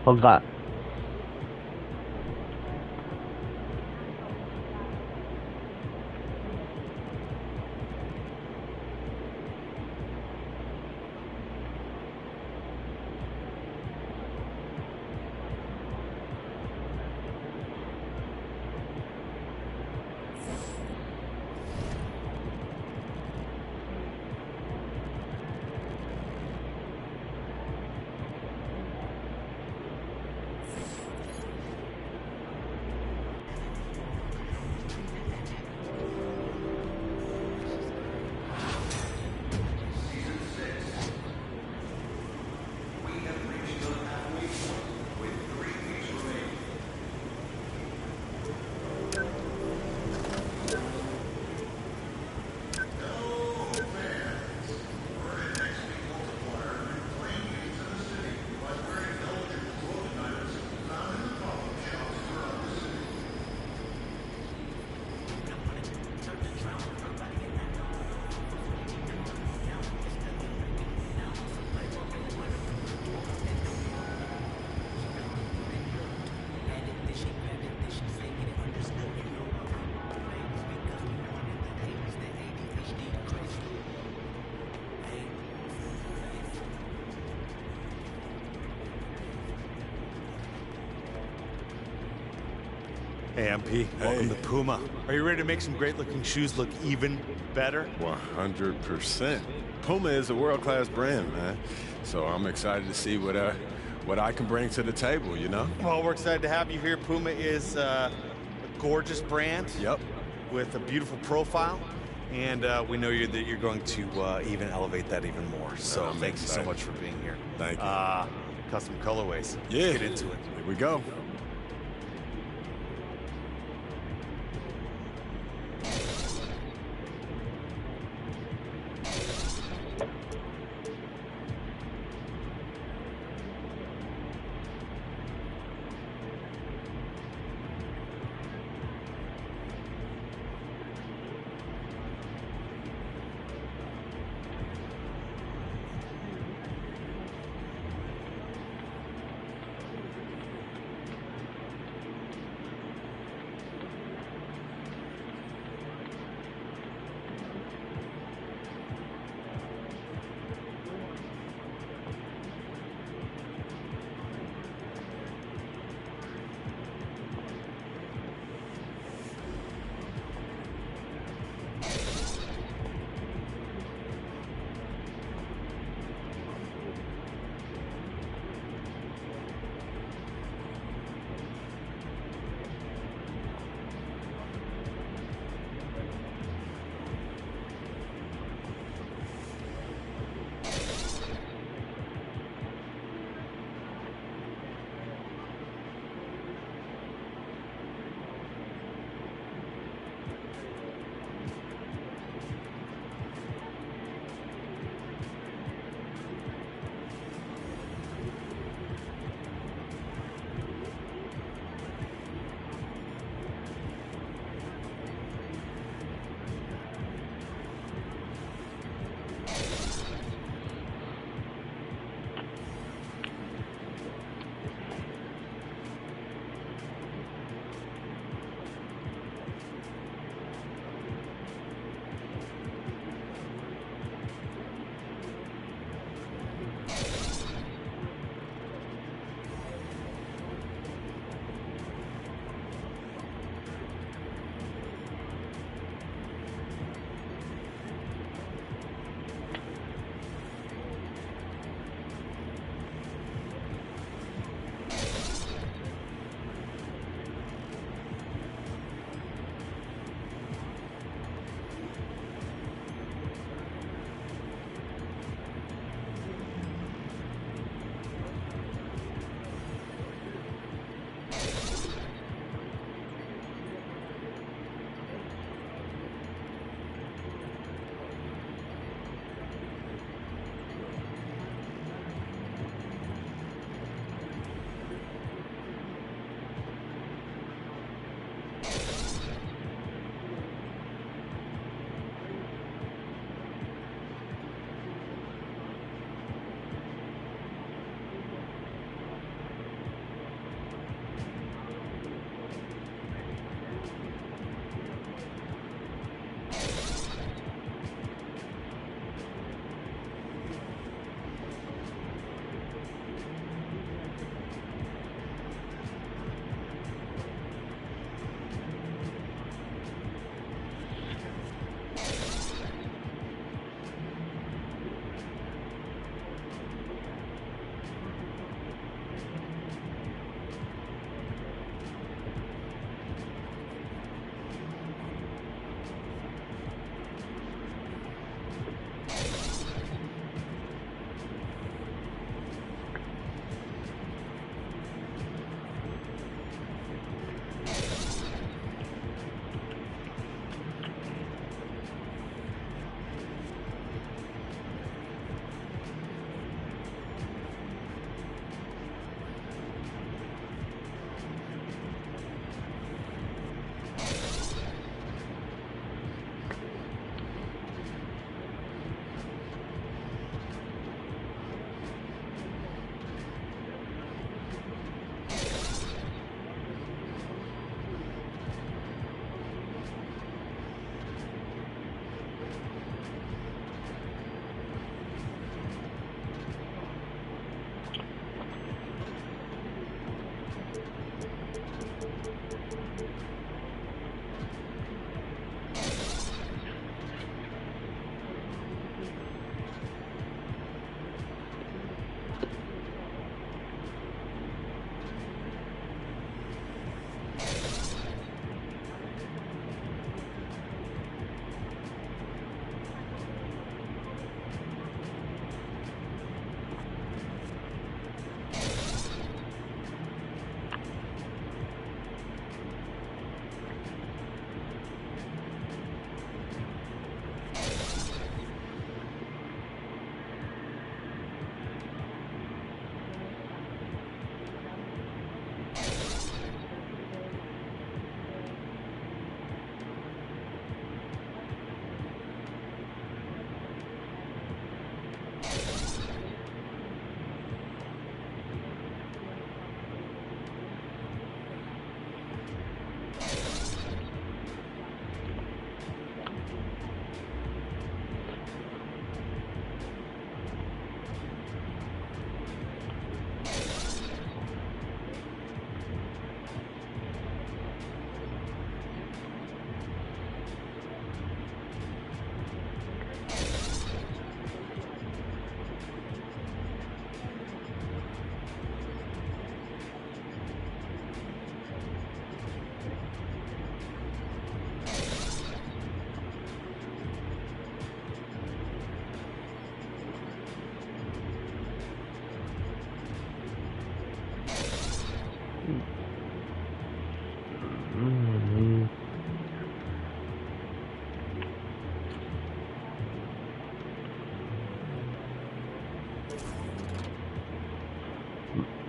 Enggak. Hey, MP, welcome to Puma. Are you ready to make some great-looking shoes look even better? 100%. Puma is a world-class brand, man. So I'm excited to see what I can bring to the table, you know? Well, we're excited to have you here. Puma is a gorgeous brand. Yep. With a beautiful profile. And we know that you're going to even elevate that even more. So thank you so much for being here. Thank you. Custom colorways. Yeah. Let's get into it. Here we go.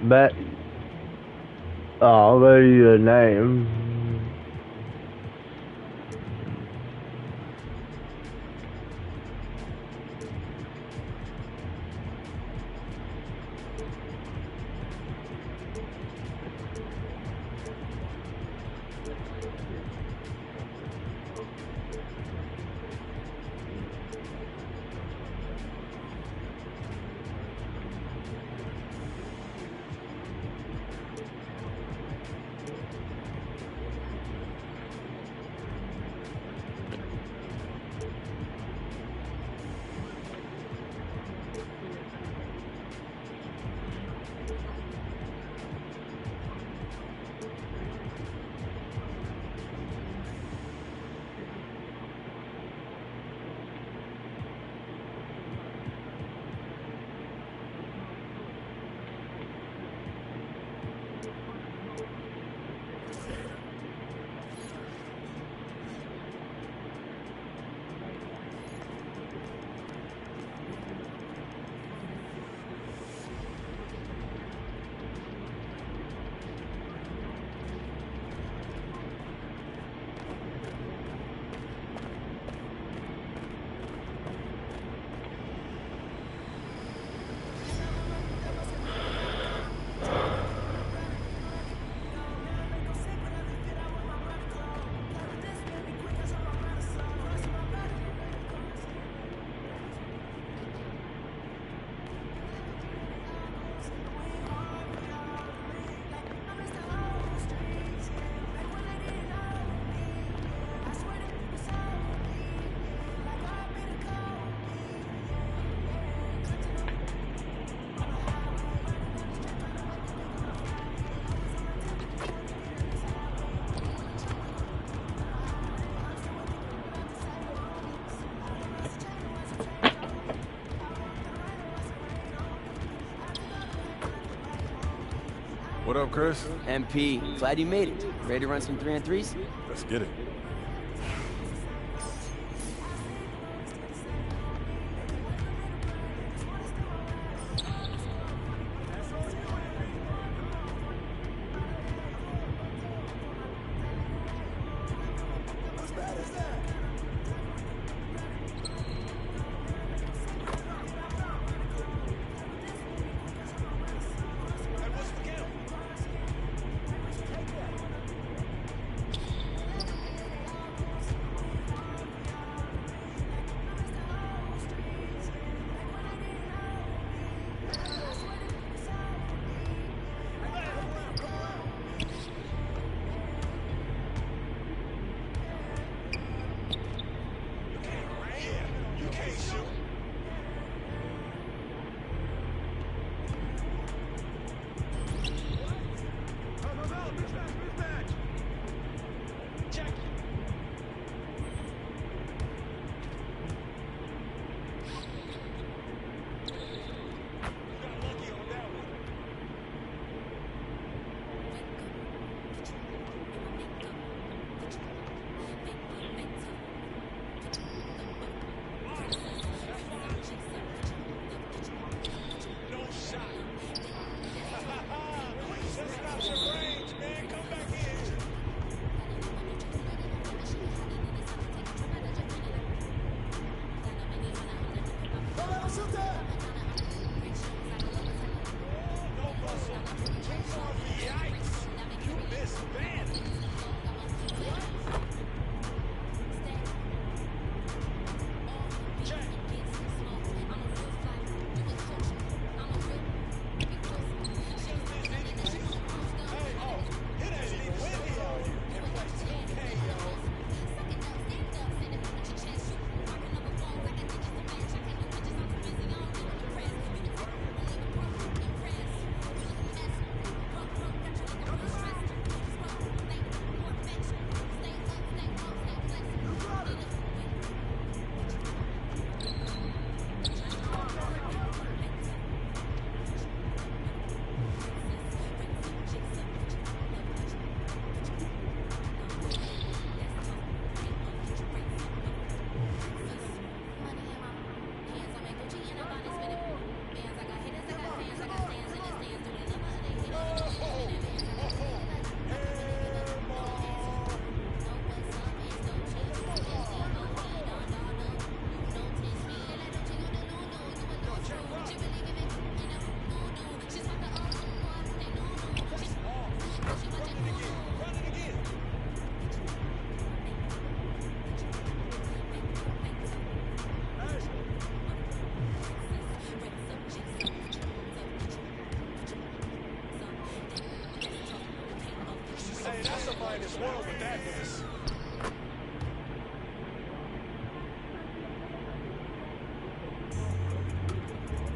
But I'll give you a name. What up, Chris? MP, glad you made it. Ready to run some 3-on-3s? Let's get it. madness.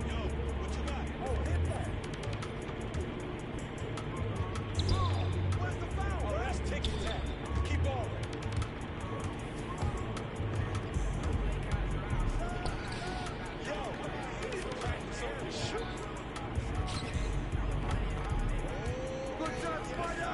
Yo, what you got? Oh, hit that. Oh, where's the foul? Oh, that's ticky-tack. Keep balling. Yo, you need to practice on this shoot. Good shot, Spider!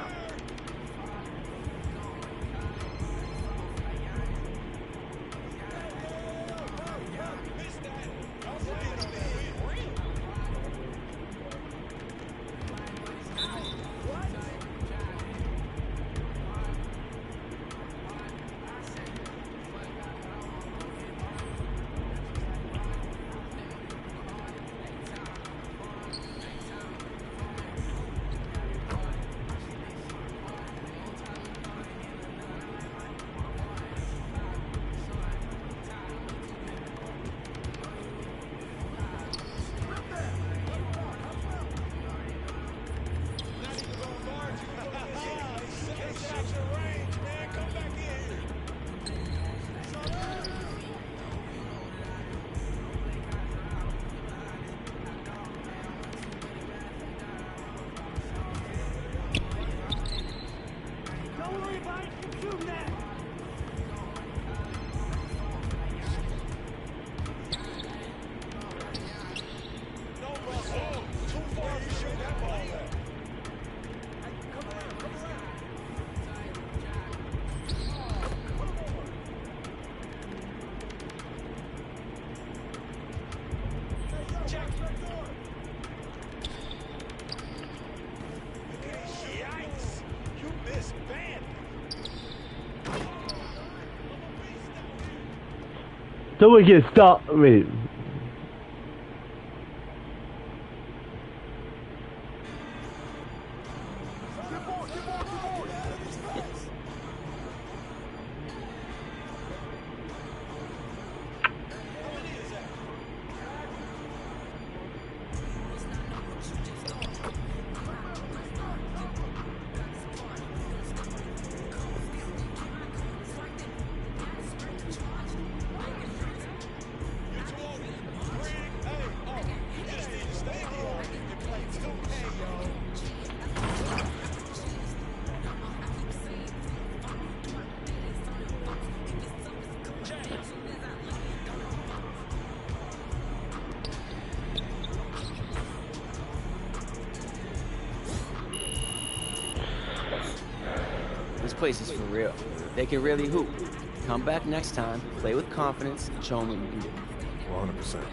Someone can stop me. This place is for real. They can really hoop. Come back next time, play with confidence, and show them what you can do. 100%.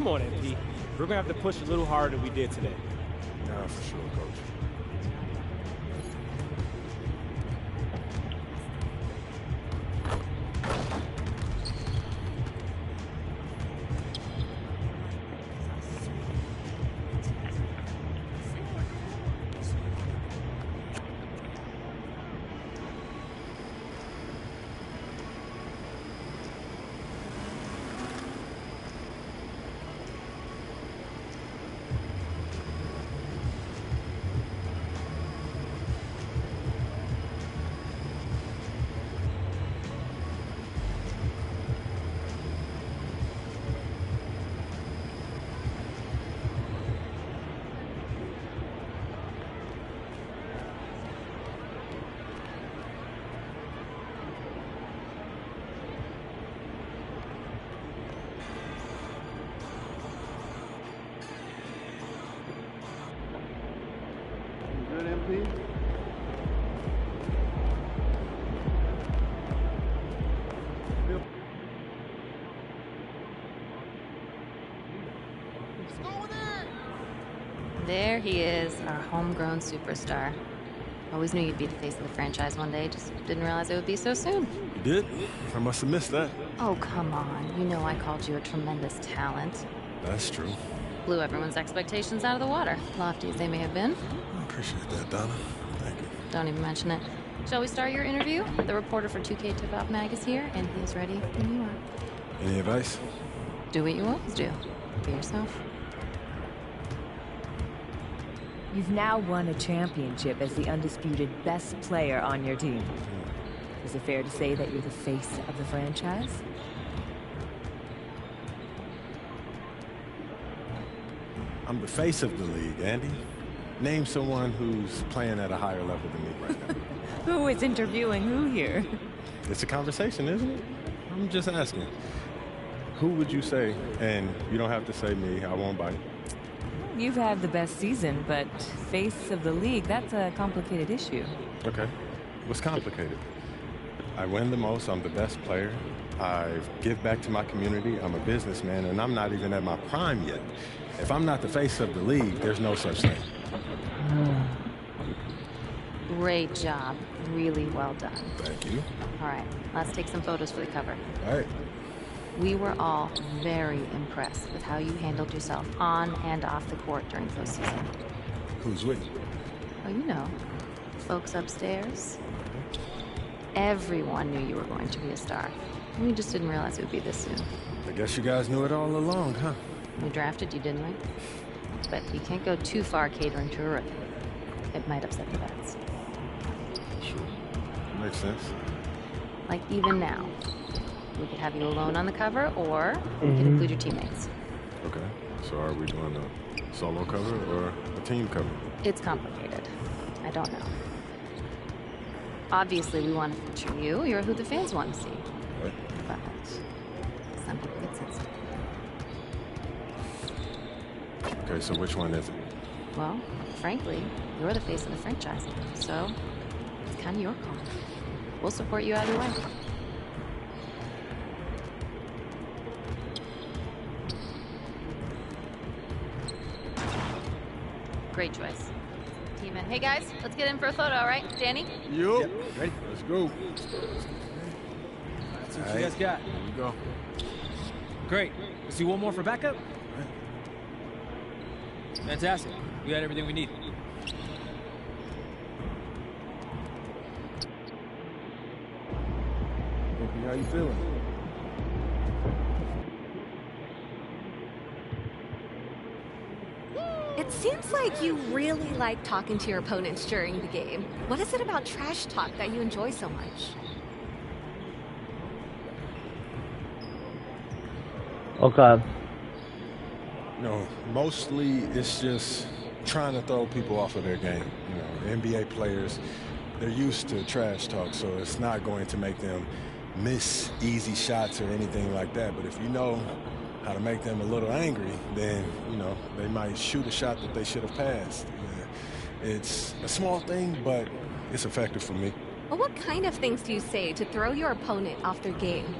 Come on, MP. We're gonna have to push a little harder than we did today. Yeah, for sure, Coach. Good, MP? There he is, our homegrown superstar. Always knew you'd be the face of the franchise one day, just didn't realize it would be so soon. You did? I must have missed that. Oh, come on. You know I called you a tremendous talent. That's true. Blew everyone's expectations out of the water, lofty as they may have been. I appreciate that, Donna. Thank you. Don't even mention it. Shall we start your interview? The reporter for 2K Tip-Off Mag is here, and he is ready when you are. Any advice? Do what you always do. Be yourself. You've now won a championship as the undisputed best player on your team. Is it fair to say that you're the face of the franchise? I'm the face of the league, Andy. Name someone who's playing at a higher level than me right now. Who is interviewing who here? It's a conversation, isn't it? I'm just asking. Who would you say? And you don't have to say me. I won't bite. You've had the best season, but face of the league, that's a complicated issue. Okay. What's complicated? I win the most. I'm the best player. I give back to my community. I'm a businessman, and I'm not even at my prime yet. If I'm not the face of the league, there's no such thing. Great job. Really well done. Thank you. All right, let's take some photos for the cover. All right. We were all very impressed with how you handled yourself on and off the court during postseason. Who's with you? Oh, you know, folks upstairs. Everyone knew you were going to be a star. We just didn't realize it would be this soon. I guess you guys knew it all along, huh? We drafted you, didn't we? But you can't go too far catering to a rookie. It might upset the vets. Sure. Makes sense. Like even now. We could have you alone on the cover, or we could include your teammates. Okay. So are we doing a solo cover or a team cover? It's complicated. I don't know. Obviously, we want to feature you. You're who the fans want to see. Right. But some people get sensitive. Okay, so which one is it? Well, frankly, you're the face of the franchise. So, it's kind of your call. We'll support you either way. Great choice. Team in. Hey guys, let's get in for a photo, all right? Danny? Yep. Ready? Let's go. That's what you guys got. Here we go. Great. Let's do one more for backup. Fantastic. We got everything we need. How you feeling? It seems like you really like talking to your opponents during the game. What is it about trash talk that you enjoy so much? Okay. No, mostly it's just trying to throw people off of their game. You know, NBA players, they're used to trash talk, so it's not going to make them miss easy shots or anything like that. But if you know how to make them a little angry, then, you know, they might shoot a shot that they should have passed. Yeah. It's a small thing, but it's effective for me. Well, what kind of things do you say to throw your opponent off their game?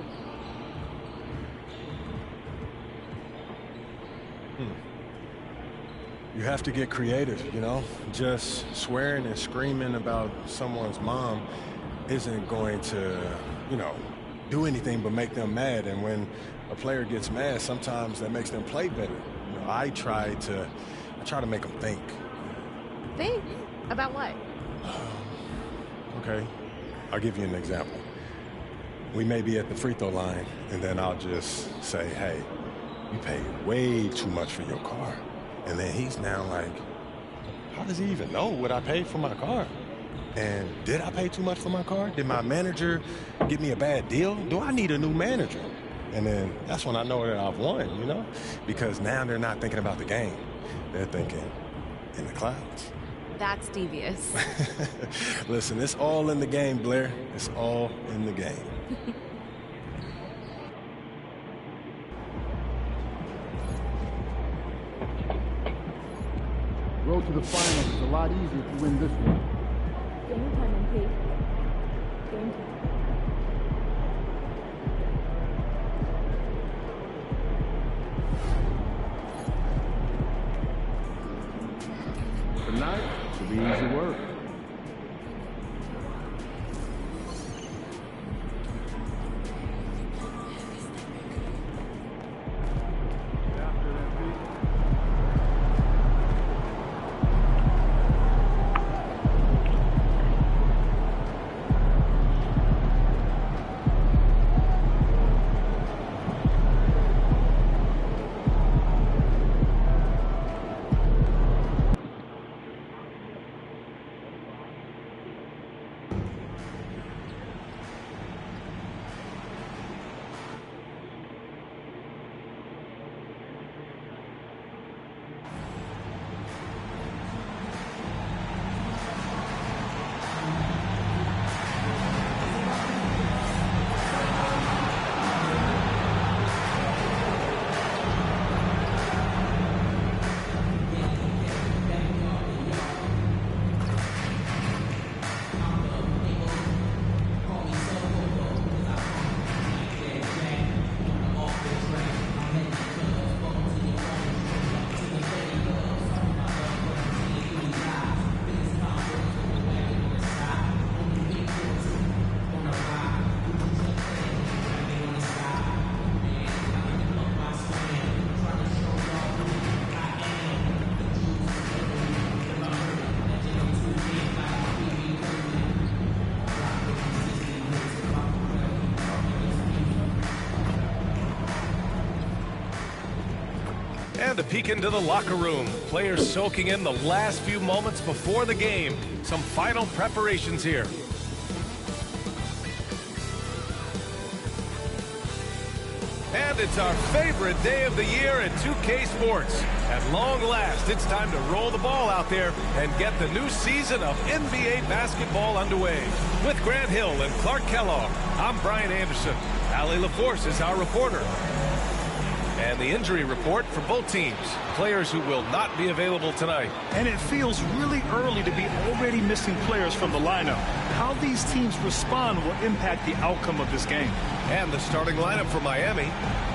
You have to get creative, you know? Just swearing and screaming about someone's mom isn't going to, you know, do anything but make them mad. And when a player gets mad, sometimes that makes them play better. You know, I try to make them think. Think? About what? Okay, I'll give you an example. We may be at the free throw line, and then I'll just say, hey, you paid way too much for your car. And then he's now like, how does he even know what I paid for my car? And did I pay too much for my car? Did my manager give me a bad deal? Do I need a new manager? And then that's when I know that I've won, you know? Because now they're not thinking about the game. They're thinking in the clouds. That's devious. Listen, it's all in the game, Blair. It's all in the game. Road to the finals is a lot easier if you win this one. Game time, MP. Game time. Tonight should be easy work. And a peek into the locker room. Players soaking in the last few moments before the game. Some final preparations here. And it's our favorite day of the year at 2K Sports. At long last, it's time to roll the ball out there and get the new season of NBA basketball underway. With Grant Hill and Clark Kellogg, I'm Brian Anderson. Allie LaForce is our reporter. And the injury report for both teams. Players who will not be available tonight. And it feels really early to be already missing players from the lineup. How these teams respond will impact the outcome of this game. And the starting lineup for Miami.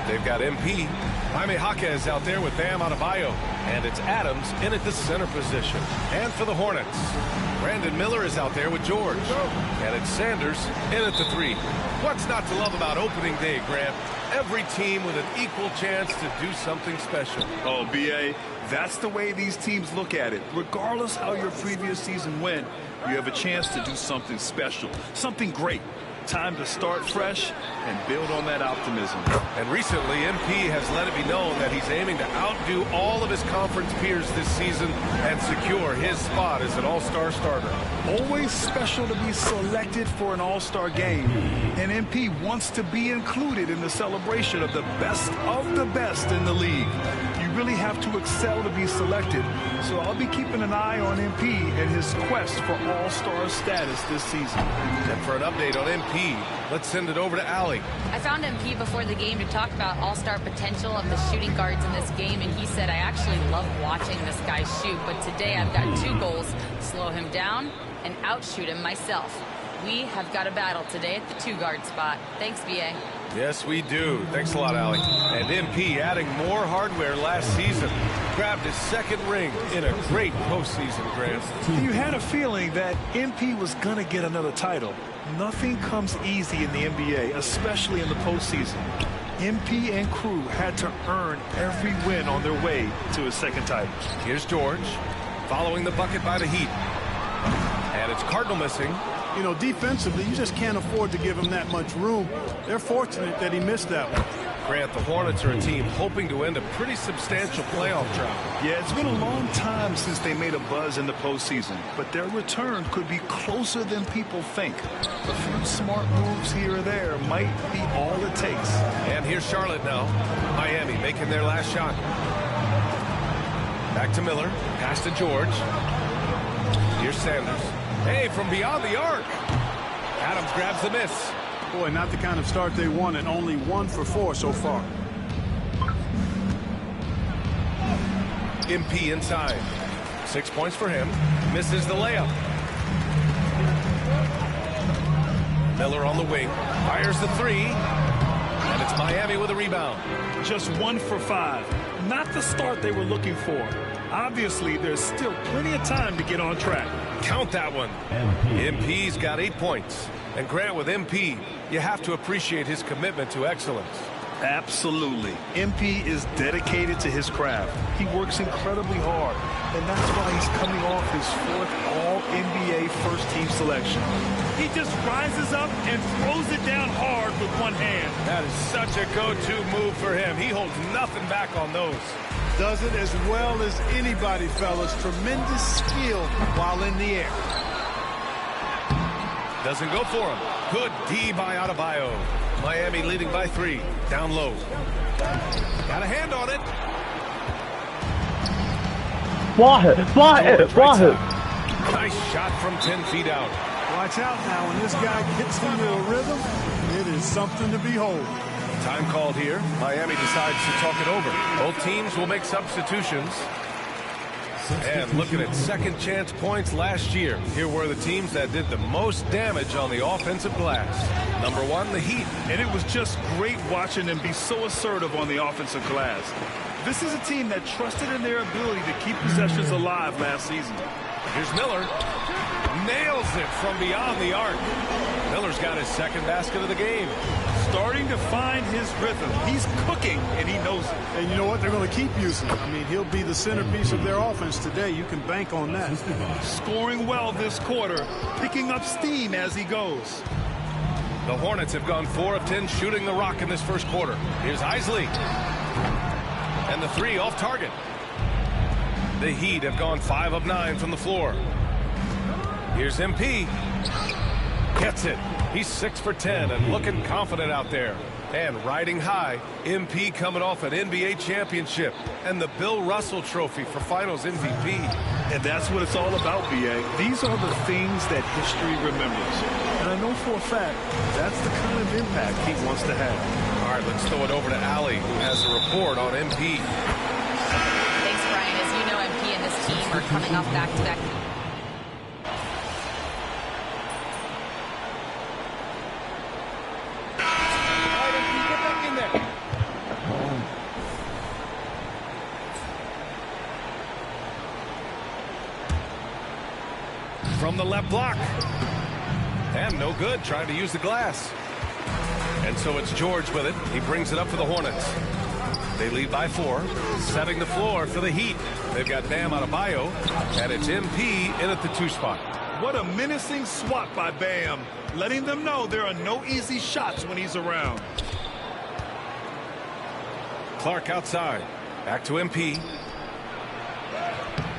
They've got MP. Jaime Jaquez out there with Bam Adebayo. And it's Adams in at the center position. And for the Hornets, Brandon Miller is out there with George. And it's Sanders in at the 3. What's not to love about opening day, Grant? Every team with an equal chance to do something special. Oh, B.A., that's the way these teams look at it. Regardless how your previous season went, you have a chance to do something special, something great. Time to start fresh and build on that optimism. And recently, MP has let it be known that he's aiming to outdo all of his conference peers this season and secure his spot as an all-star starter. Always special to be selected for an all-star game. And MP wants to be included in the celebration of the best in the league. You really have to excel to be selected. So I'll be keeping an eye on MP and his quest for all-star status this season. And for an update on MP, let's send it over to Allie. I found MP before the game to talk about all-star potential of the shooting guards in this game, and he said, I actually love watching this guy shoot, but today I've got 2 goals, slow him down and outshoot him myself. We have got a battle today at the 2 guard spot. Thanks, BA. Yes, we do. Thanks a lot, Allie. And MP adding more hardware last season. Grabbed his second ring in a great postseason, Grant. You had a feeling that MP was going to get another title. Nothing comes easy in the NBA, especially in the postseason. MP and crew had to earn every win on their way to his second title. Here's George, following the bucket by the Heat. And it's Cardinal missing. You know, defensively, you just can't afford to give him that much room. They're fortunate that he missed that one. Grant, the Hornets are a team hoping to end a pretty substantial playoff drought. Yeah, it's been a long time since they made a buzz in the postseason, but their return could be closer than people think. A few smart moves here or there might be all it takes. And here's Charlotte now. Miami making their last shot. Back to Miller. Pass to George. Here's Sanders. Hey, from beyond the arc. Adams grabs the miss. Boy, not the kind of start they wanted. Only 1 for 4 so far. MP inside. 6 points for him. Misses the layup. Miller on the wing. Fires the three. And it's Miami with a rebound. Just 1 for 5. Not the start they were looking for. Obviously, there's still plenty of time to get on track. Count that one. MP's got 8 points. And Grant, with MP, you have to appreciate his commitment to excellence. Absolutely. MP is dedicated to his craft. He works incredibly hard, and that's why he's coming off his 4th All-NBA first-team selection. He just rises up and throws it down hard with one hand. That is such a go-to move for him. He holds nothing back on those. Does it as well as anybody, fellas. Tremendous skill while in the air. Doesn't go for him. Good D by Adebayo. Miami leading by 3. Down low. Got a hand on it. Nice shot from 10 feet out. Watch out now. When this guy gets into a rhythm, it is something to behold. Time called here. Miami decides to talk it over. Both teams will make substitutions. And looking at second chance points last year, here were the teams that did the most damage on the offensive glass. Number 1, the Heat. And it was just great watching them be so assertive on the offensive glass. This is a team that trusted in their ability to keep possessions alive last season. Here's Miller. Nails it from beyond the arc. Miller's got his second basket of the game. Starting to find his rhythm. He's cooking, and he knows it. And you know what? They're going to keep using him. I mean, he'll be the centerpiece of their offense today. You can bank on that. Scoring well this quarter, picking up steam as he goes. The Hornets have gone 4 of 10 shooting the rock in this first quarter. Here's Isley. And the 3 off target. The Heat have gone 5 of 9 from the floor. Here's MP. Gets it. He's 6 for 10 and looking confident out there. And riding high, MP coming off an NBA championship and the Bill Russell Trophy for Finals MVP. And that's what it's all about, B.A. These are the things that history remembers. And I know for a fact that's the kind of impact he wants to have. All right, let's throw it over to Allie, who has a report on MP. Thanks, Brian. As you know, MP and this team are coming off back-to-back. From the left block. And no good, trying to use the glass. And so it's George with it. He brings it up for the Hornets. They lead by 4, setting the floor for the Heat. They've got Bam Adebayo, and it's MP in at the 2 spot. What a menacing swat by Bam, letting them know there are no easy shots when he's around. Clark outside. Back to MP.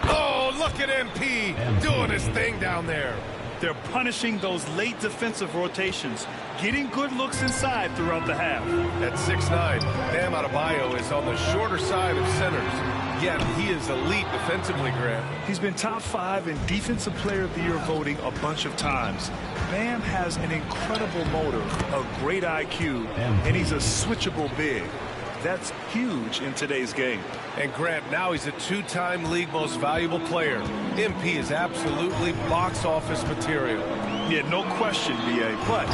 Oh, look at MP doing his thing down there. They're punishing those late defensive rotations, getting good looks inside throughout the half. At 6'9", Bam Adebayo is on the shorter side of centers, yet he is elite defensively, Grant. He's been top 5 in Defensive Player of the Year voting a bunch of times. Bam has an incredible motor, a great IQ, and he's a switchable big. That's huge in today's game. And Grant, now he's a 2-time league most valuable player. MP is absolutely box office material. Yeah, no question, B.A., but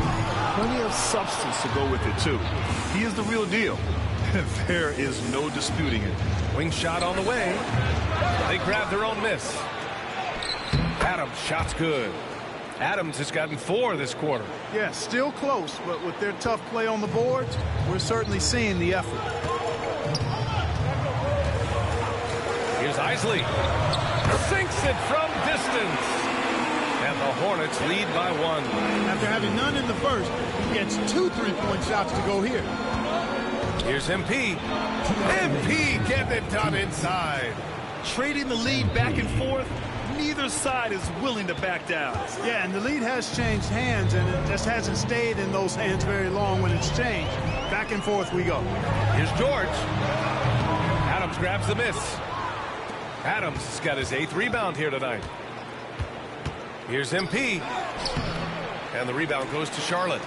plenty of substance to go with it, too. He is the real deal. There is no disputing it. Wing shot on the way. They grab their own miss. Adams, shot's good. Adams has gotten 4 this quarter. Yeah, still close, but with their tough play on the boards, we're certainly seeing the effort. Here's Isley. Sinks it from distance. And the Hornets lead by 1. After having none in the first, he gets 2 3-point shots to go here. Here's MP. MP getting it done inside. Trading the lead back and forth, neither side is willing to back down. Yeah, and the lead has changed hands, and it just hasn't stayed in those hands very long when it's changed. Back and forth we go. Here's George. Adams grabs the miss. Adams has got his 8th rebound here tonight. Here's MP. And the rebound goes to Charlotte.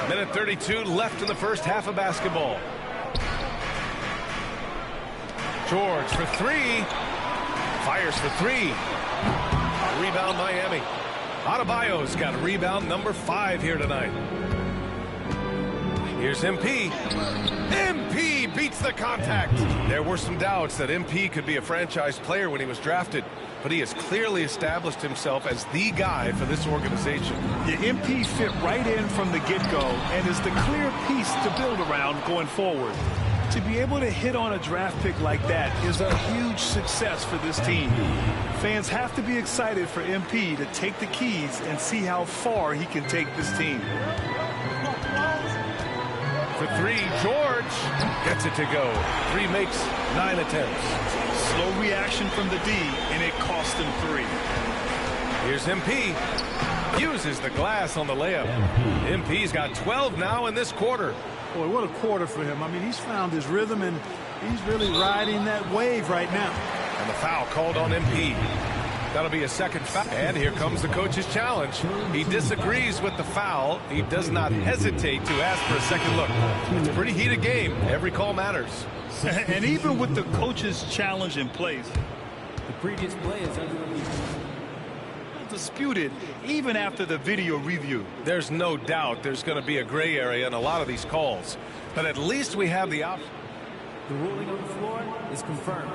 Minute 32 left in the first half of basketball. George for 3. Fires for 3. Rebound Miami. Adebayo's got rebound number 5 here tonight. Here's MP. MP beats the contact. There were some doubts that MP could be a franchise player when he was drafted, but he has clearly established himself as the guy for this organization. The MP fit right in from the get-go and is the clear piece to build around going forward. To be able to hit on a draft pick like that is a huge success for this team. Fans have to be excited for MP to take the keys and see how far he can take this team. For 3, George gets it to go. 3 makes 9 attempts. Slow reaction from the D, and it cost him 3. Here's MP. Uses the glass on the layup. MP's got 12 now in this quarter. Boy, what a quarter for him. I mean, he's found his rhythm, and he's really riding that wave right now. And the foul called on MP. That'll be a second foul. And here comes the coach's challenge. He disagrees with the foul. He does not hesitate to ask for a second look. It's a pretty heated game. Every call matters. And even with the coach's challenge in place, The previous play is under review. disputed even after the video review. There's no doubt there's going to be a gray area in a lot of these calls. But at least we have the option. The ruling on the floor is confirmed.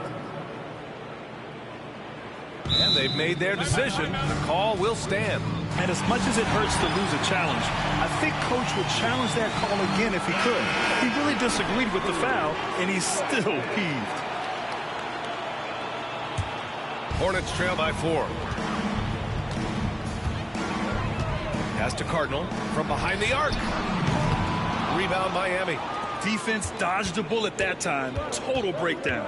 And they've made their decision. The call will stand. And as much as it hurts to lose a challenge, I think Coach would challenge that call again if he could. He really disagreed with the foul, and he's still peeved. Hornets trail by 4. Pass to Cardinal from behind the arc. Rebound Miami. Defense dodged a bullet that time. Total breakdown.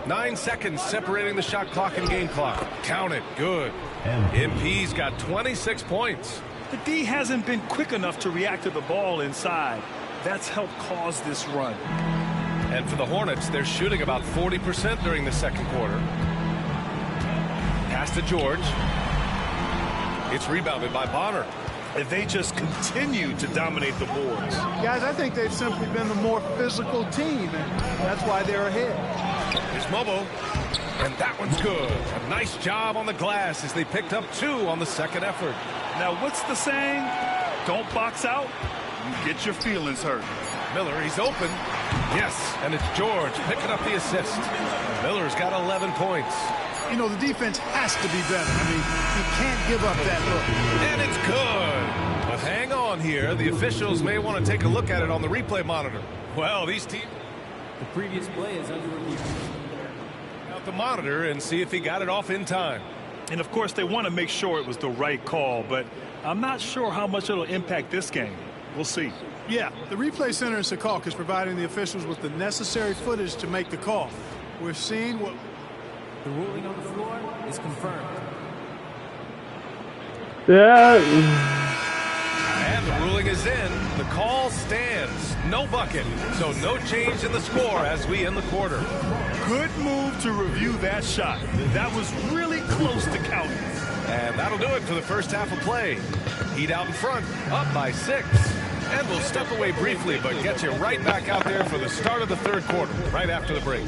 9 seconds separating the shot clock and game clock. Count it. Good. MP's got 26 points. The D hasn't been quick enough to react to the ball inside. That's helped cause this run. And for the Hornets, they're shooting about 40% during the second quarter. Pass to George. It's rebounded by Bonner. And they just continue to dominate the boards. Guys, I think they've simply been the more physical team, and that's why they're ahead. Here's Mobo. And that one's good. A nice job on the glass as they picked up 2 on the second effort. Now, what's the saying? Don't box out, you get your feelings hurt. Miller, he's open. Yes, and it's George picking up the assist. Miller's got 11 points. You know, the defense has to be better. I mean, you can't give up that look. And it's good. But hang on here. The officials may want to take a look at it on the replay monitor. Well, these teams... The previous play is under review. Out the monitor and see if he got it off in time. And, of course, they want to make sure it was the right call, but I'm not sure how much it'll impact this game. We'll see. Yeah, the replay center in Secaucus is providing the officials with the necessary footage to make the call. We're seeing what... The ruling on the floor is confirmed. And the ruling is in. The call stands. No bucket. So no change in the score as we end the quarter. Good move to review that shot. That was really close to counting. And that'll do it for the first half of play. Heat out in front, up by 6. And we'll step away briefly, but get you right back out there for the start of the third quarter, right after the break.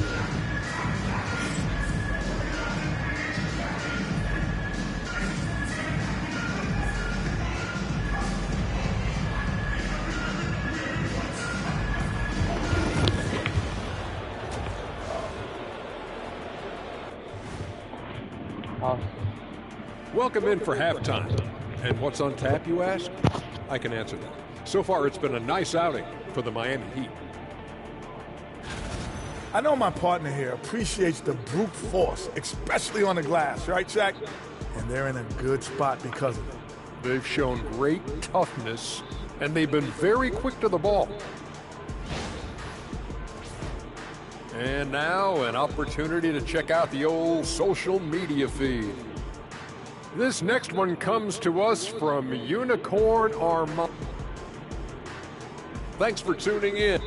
Welcome in for halftime. And what's on tap, you ask? I can answer that. So far, it's been a nice outing for the Miami Heat. I know my partner here appreciates the brute force, especially on the glass, right, Shaq? And they're in a good spot because of it. They've shown great toughness, and they've been very quick to the ball. And now, an opportunity to check out the old social media feed. This next one comes to us from Unicorn Armand. Thanks for tuning in.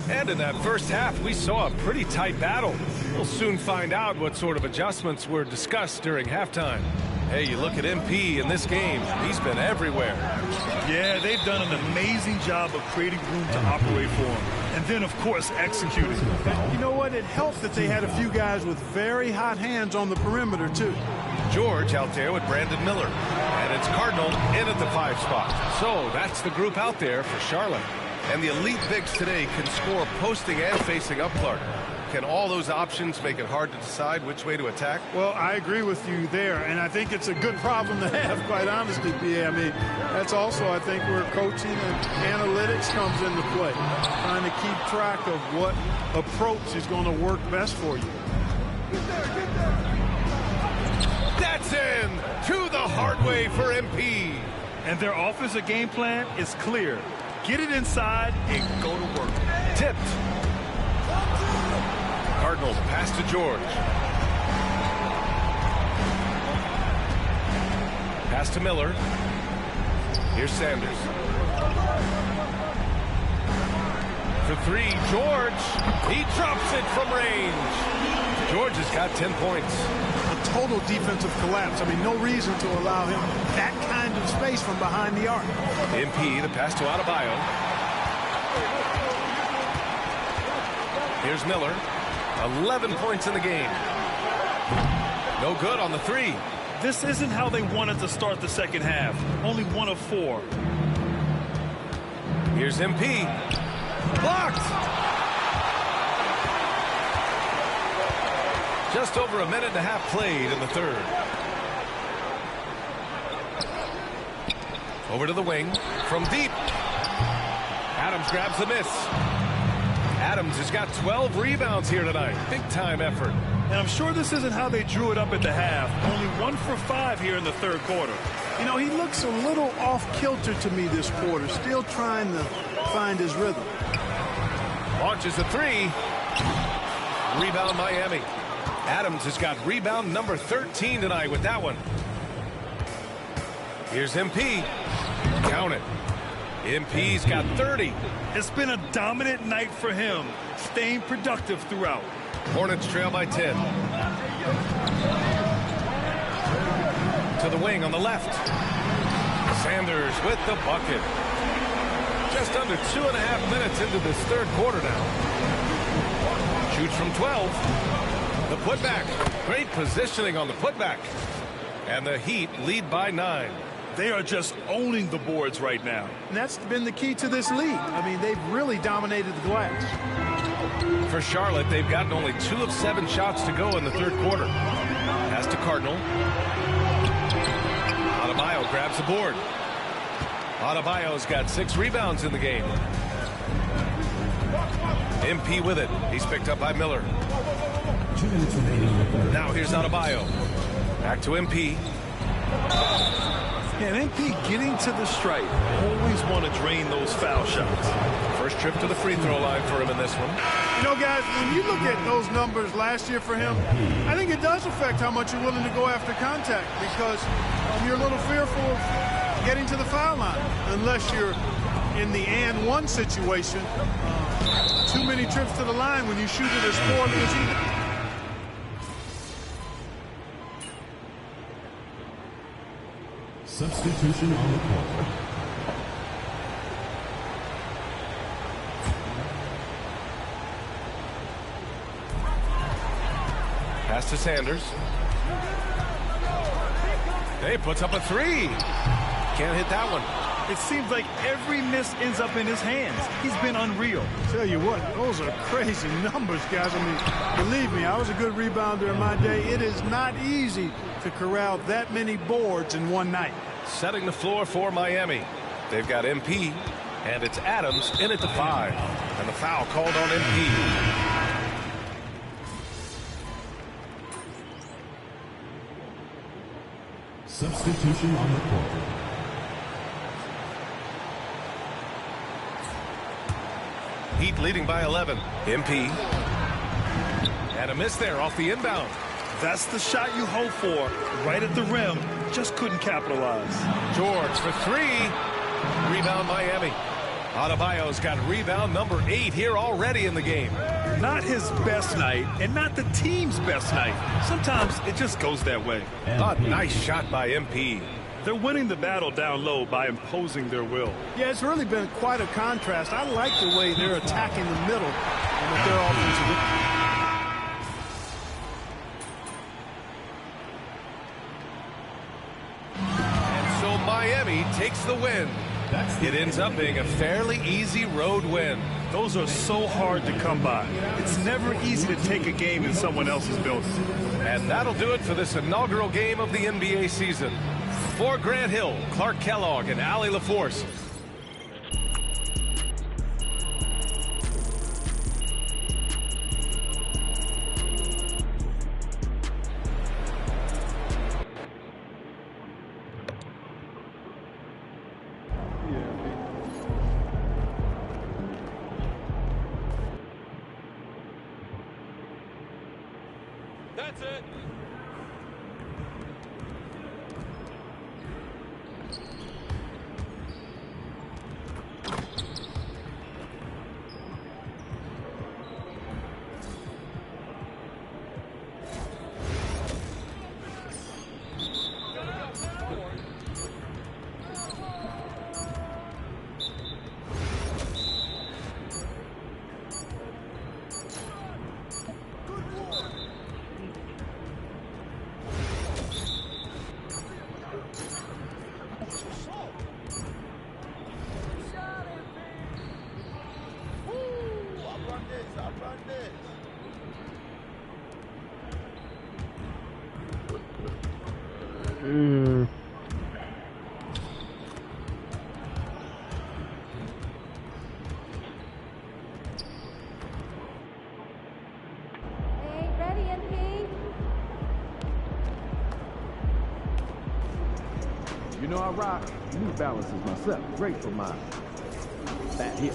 And in that first half, we saw a pretty tight battle. We'll soon find out what sort of adjustments were discussed during halftime. Hey, you look at MP in this game, he's been everywhere. Yeah, they've done an amazing job of creating room to operate for him. And then, of course, executing. You know what? It helped that they had a few guys with very hot hands on the perimeter, too. George out there with Brandon Miller. And it's Cardinal in at the 5 spot. So that's the group out there for Charlotte. And the elite bigs today can score posting and facing up, Clark. Can all those options make it hard to decide which way to attack? Well, I agree with you there, and I think it's a good problem to have, quite honestly, B.A. I mean, that's also, I think, where coaching and analytics comes into play, trying to keep track of what approach is going to work best for you. That's in to the hard way for MP. And their offensive game plan is clear. Get it inside and go to work. Tipped. Cardinals pass to George. Pass to Miller. Here's Sanders. For 3, George. He drops it from range. George has got 10 points. A total defensive collapse. I mean, no reason to allow him that kind of space from behind the arc. MP, the pass to Adebayo. Here's Miller. 11 points in the game. No good on the 3. This isn't how they wanted to start the second half. Only 1 of 4. Here's MP. Blocked! Just over a minute and a half played in the third. Over to the wing. From deep. Adams grabs the miss. Adams has got 12 rebounds here tonight. Big-time effort. And I'm sure this isn't how they drew it up at the half. Only 1 for 5 here in the third quarter. You know, he looks a little off-kilter to me this quarter. Still trying to find his rhythm. Launches a 3. Rebound Miami. Adams has got rebound number 13 tonight with that one. Here's MP. Count it. MP's got 30. It's been a dominant night for him, staying productive throughout. Hornets trail by 10. To the wing on the left. Sanders with the bucket. Just under 2.5 minutes into this third quarter now. Shoots from 12. The putback. Great positioning on the putback. And the Heat lead by 9. They are just owning the boards right now. And that's been the key to this league. I mean, they've really dominated the glass. For Charlotte, they've gotten only 2 of 7 shots to go in the third quarter. Pass to Cardinal. Adebayo grabs the board. Adebayo's got 6 rebounds in the game. MP with it. He's picked up by Miller. 2 minutes remaining. Now here's Adebayo. Back to MP. And MP getting to the stripe. Always want to drain those foul shots. First trip to the free throw line for him in this one. You know, guys, when you look at those numbers last year for him, I think it does affect how much you're willing to go after contact because you're a little fearful of getting to the foul line unless you're in the and one situation. Too many trips to the line when you shoot it as poorly as you do. Substitution on the court. Pass to Sanders. Hey, puts up a 3. Can't hit that one. It seems like every miss ends up in his hands. He's been unreal. Tell you what, those are crazy numbers, guys. I mean, believe me, I was a good rebounder in my day. It is not easy to corral that many boards in one night. Setting the floor for Miami. They've got MP, and it's Adams in at the 5. And the foul called on MP. Substitution on the court. Heat leading by 11. MP. And a miss there off the inbound. That's the shot you hope for. Right at the rim. Just couldn't capitalize. George for 3. Rebound Miami. Adebayo's got rebound number 8 here already in the game. Not his best night, and not the team's best night. Sometimes it just goes that way. A nice shot by MP. They're winning the battle down low by imposing their will. Yeah, it's really been quite a contrast. I like the way they're attacking the middle and with their offensive. And so Miami takes the win. It ends up being a fairly easy road win. Those are so hard to come by. It's never easy to take a game in someone else's building. And that'll do it for this inaugural game of the NBA season. For Grant Hill, Clark Kellogg, and Allie LaForce. That's it. You know I rock New Balances myself. Great for my fat hip.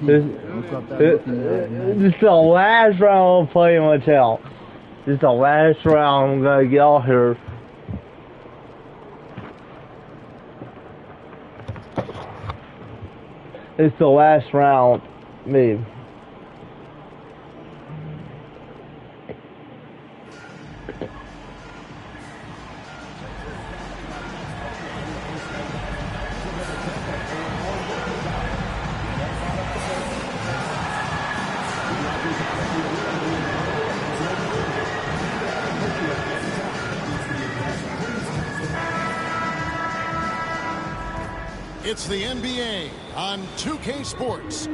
MP. Don't stop that looking at me. This is the last round I'm playing myself. This is the last round I'm gonna get out here. It's the last round, me. It's the NBA on 2K Sports.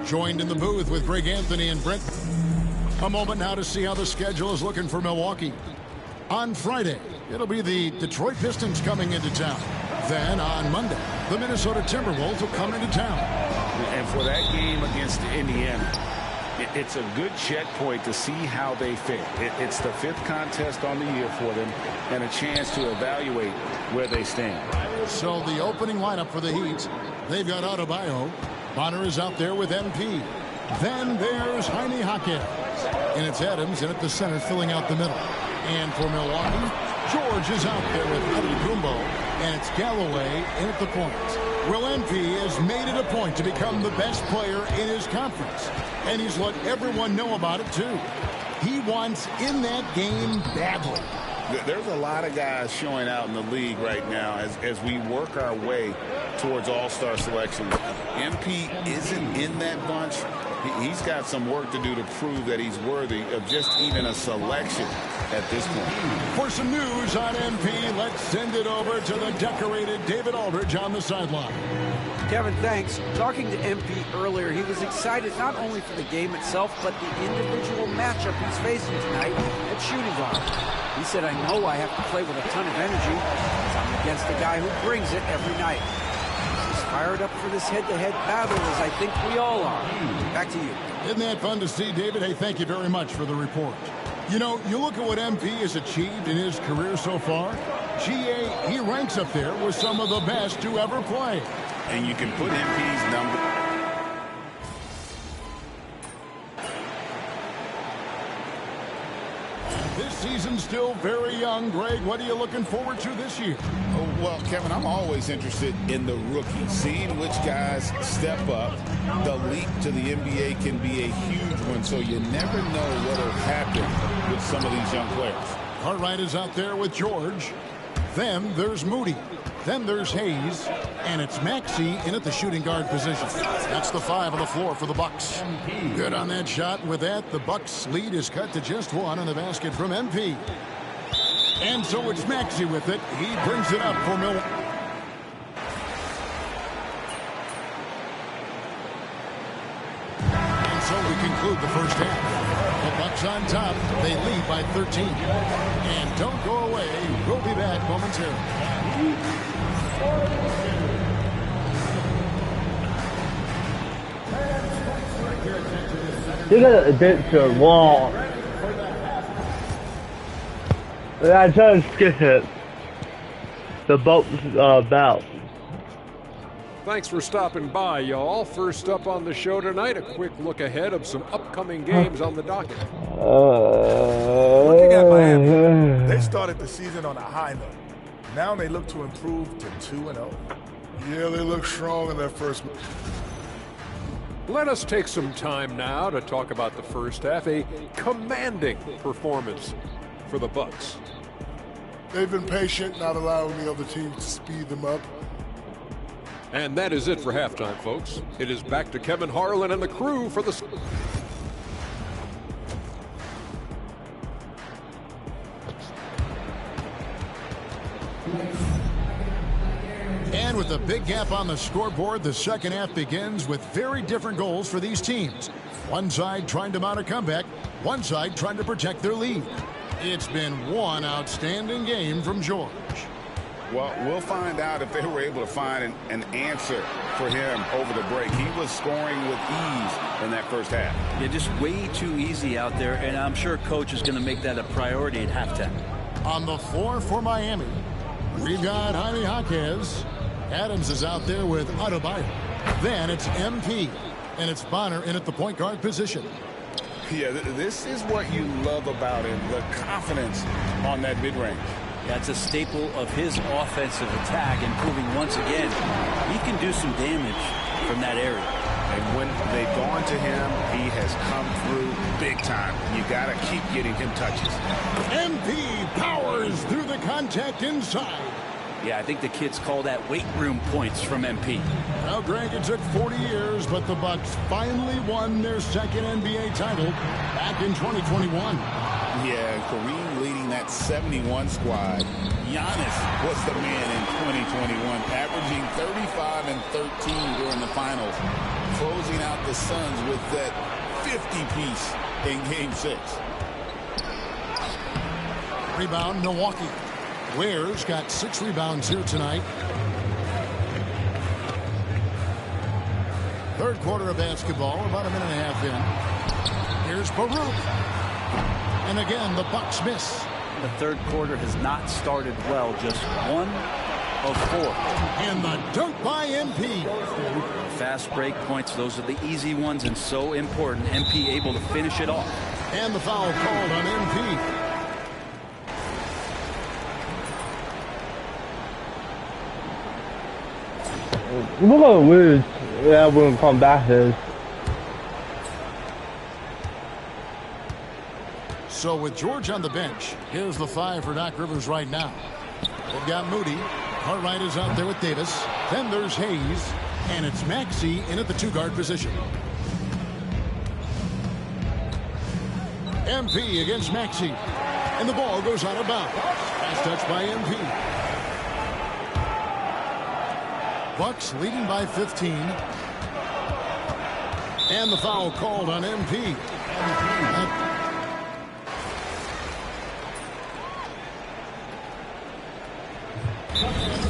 Joined in the booth with Greg Anthony and Brent. A moment now to see how the schedule is looking for Milwaukee. On Friday, it'll be the Detroit Pistons coming into town. Then on Monday, the Minnesota Timberwolves will come into town. And for that game against Indiana, it's a good checkpoint to see how they fare. It's the 5th contest on the year for them and a chance to evaluate where they stand. So the opening lineup for the Heat, they've got Adebayo. Bonner is out there with MP. Then there's Jaime Jaquez. And it's Adams in at the center filling out the middle. And for Milwaukee, George is out there with Antetokounmpo. And it's Galloway in at the point. Well, MP has made it a point to become the best player in his conference. And he's let everyone know about it, too. He wants in that game badly. There's a lot of guys showing out in the league right now as we work our way towards all-star selections. MP isn't in that bunch. He's got some work to do to prove that he's worthy of just even a selection at this point. For some news on MP, let's send it over to the decorated David Aldridge on the sideline. Kevin, thanks. Talking to MP earlier, he was excited not only for the game itself, but the individual matchup he's facing tonight at shooting guard. He said, I know I have to play with a ton of energy because I'm against a guy who brings it every night. He's fired up for this head-to-head battle, as I think we all are. Back to you. Isn't that fun to see, David? Hey, thank you very much for the report. You know, you look at what MP has achieved in his career so far. GA, he ranks up there with some of the best to ever play. And you can put MP's number. This season's still very young. Greg, what are you looking forward to this year? Oh, well, Kevin, I'm always interested in the rookies, seeing which guys step up. The leap to the NBA can be a huge one, so you never know what will happen with some of these young players. Cartwright is out there with George. Then there's Moody. Then there's Hayes, and it's Maxey in at the shooting guard position. That's the 5 on the floor for the Bucks. Good on that shot. With that, the Bucks lead is cut to just 1 on the basket from MP. And so it's Maxey with it. He brings it up for Milwaukee. And so we conclude the first half. The Bucks on top. They lead by 13. And don't go away. We'll be back momentarily. You got a bit to wall. I tried to skip it. The boat's about. Thanks for stopping by, y'all. First up on the show tonight, a quick look ahead of some upcoming games on the docket. Looking at Miami, they started the season on a high note. Now they look to improve to 2-0. Yeah, they look strong in their first. Let us take some time now to talk about the first half. A commanding performance for the Bucks. They've been patient, not allowing the other team to speed them up. And that is it for halftime, folks. It is back to Kevin Harlan and the crew for the... And with a big gap on the scoreboard, the second half begins with very different goals for these teams. One side trying to mount a comeback, one side trying to protect their lead. It's been one outstanding game from George. Well, we'll find out if they were able to find an answer for him over the break. He was scoring with ease in that first half. Yeah, just way too easy out there, and I'm sure Coach is going to make that a priority at halftime. On the floor for Miami, we've got Jaime Jaquez. Adams is out there with Adebayo. Then it's MP. And it's Bonner in at the point guard position. Yeah, this is what you love about him, the confidence on that mid-range. That's a staple of his offensive attack, and proving once again he can do some damage from that area. And when they've gone to him, he has come through big time. You got to keep getting him touches. MP powers through the contact inside. Yeah, I think the kids call that weight room points from MP. Now, Greg, it took 40 years, but the Bucks finally won their second NBA title back in 2021. Yeah, Kareem leading that 71 squad. Giannis was the man in 2021, averaging 35 and 13 during the finals, closing out the Suns with that 50-piece in Game 6. Rebound, Milwaukee. Ware's got 6 rebounds here tonight. Third quarter of basketball, about a minute and a half in. Here's Baruch. And again, the Bucks miss. The third quarter has not started well, just 1 of 4. And the dunk by MP. Fast break points, those are the easy ones and so important. MP able to finish it off. And the foul called on MP. We're gonna lose. Yeah, we're gonna come back here. So with George on the bench, here's the 5 for Doc Rivers right now. They've got Moody. Cartwright is out there with Davis. Then there's Hayes. And it's Maxey in at the 2-guard position. MP against Maxey. And the ball goes out of bounds. Last touch by MP. Bucks leading by 15. And the foul called on MP.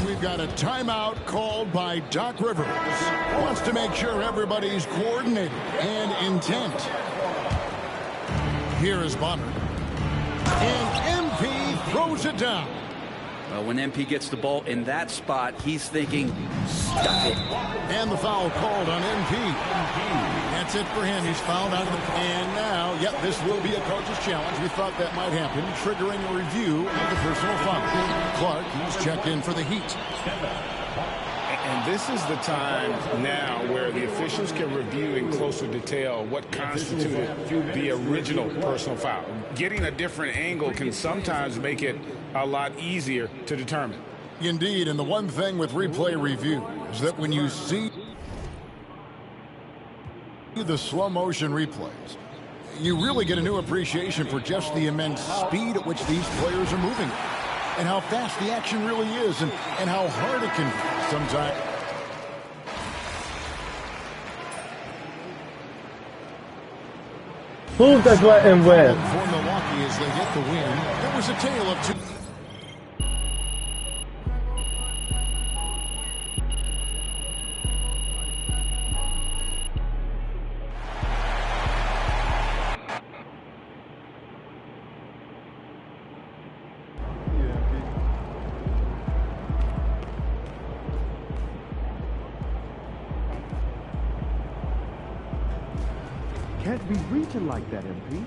We've got a timeout called by Doc Rivers. Wants to make sure everybody's coordinated and intent. Here is Bonner. And MP throws it down. Well, when MP gets the ball in that spot, he's thinking, stuff it. And the foul called on MP. That's it for him. He's fouled out of the... And now, yep, this will be a coach's challenge. We thought that might happen, triggering a review of the personal foul. Clark, he's checked in for the Heat. And this is the time now where the officials can review in closer detail what constituted the original personal foul. Getting a different angle can sometimes make it a lot easier to determine. Indeed, and the one thing with replay review is that when you see the slow motion replays, you really get a new appreciation for just the immense speed at which these players are moving and how fast the action really is and how hard it can be sometimes. Who's just let him win? For Milwaukee as they get the win, it was a tale of 2. Can't be reaching like that, MP.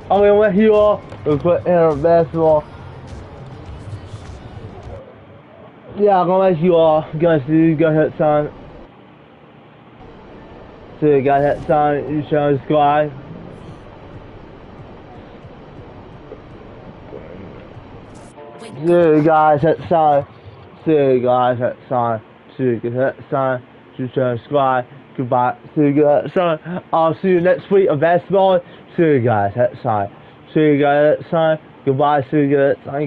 I'm gonna let you all put in basketball. Yeah, I'm gonna let you all guys do go ahead, son. So you got that son, you show the squad. So you guys that son. So you guys that son. So you get that son. You show the squad. Goodbye. So you got that son. I'll see you next week of basketball. So you guys that son. So you got that son. Goodbye. So you get that son.